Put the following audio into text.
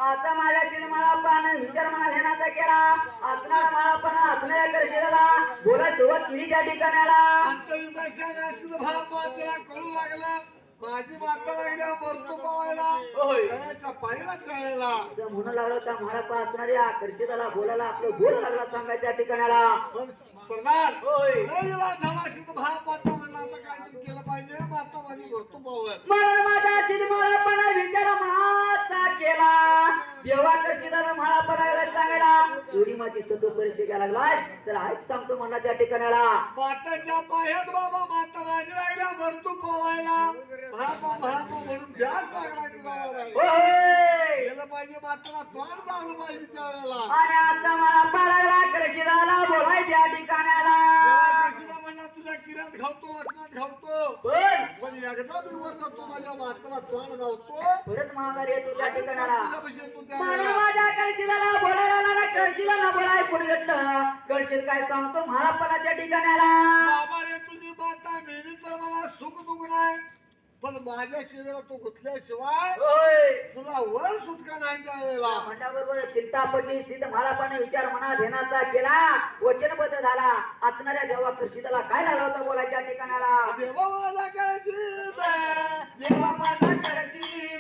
असा माझ्या मला पण विचार मना घेण्याचा केला असणार मला पण असल्या करशीला बोला सुरुवात केली त्या ठिकाणाला करू लागला माझी माता लागल्या भरतो पावायला त्याच्या पायला चढायला म्हणून लागला त्या म्हाळापा असणाऱ्या आकर्षिताला बोलायला आपलं बोल लागला सांगाय त्या ठिकाणाला पण सरदार धमाशीत भापाचा म्हणला आता काहीतरी केलं पाहिजे माता माझी भरतो पावत म्हणून माझा शिरमाळापणा विचार मनाचा केला देवा करशीला म्हाळापणाला सांगायला एवढी माझी सतो परीक्षा घ्यायला लागलाय तर ऐक सांगतो म्हणला त्या ठिकाणाला माताच्या पायात बाबा माता माझी लागल्या भरतो पावायला भापा म्हणून ध्यास लागला तुझा गेलं पाहिजे माताला तोंड जावलं पाहिजे त्यावेळेला आणि आता मला पाळायला करशीला बोलाय त्या ठिकाणाला कृष्णा म्हणा तुझ्या किरात घावतो वसनात घावतो पण एकदा मी वर जातो माझ्या माताला तोंड जावतो परत माघार येतो त्या ठिकाणाला तुझ्या मला माझ्या करशीला बोलायला करशीला ना बोलाय पुढे घेतलं करशील काय सांगतो म्हाळापणा त्या ठिकाणाला बाबा रे तुझी माता मेली तर मला सुख दुख नाही पण माझ्या शिवेला तू गुंतल्याशिवाय तुला वर सुटका नाही त्यावेळेला म्हणण्याबरोबर चिंता पडली सिद्ध म्हाळापणे विचार मना ध्यानाचा केला वचनबद्ध झाला असणाऱ्या देवा करशीला काय झालं होतं बोलायच्या ठिकाणाला देवा मला करशील देवा मला करशील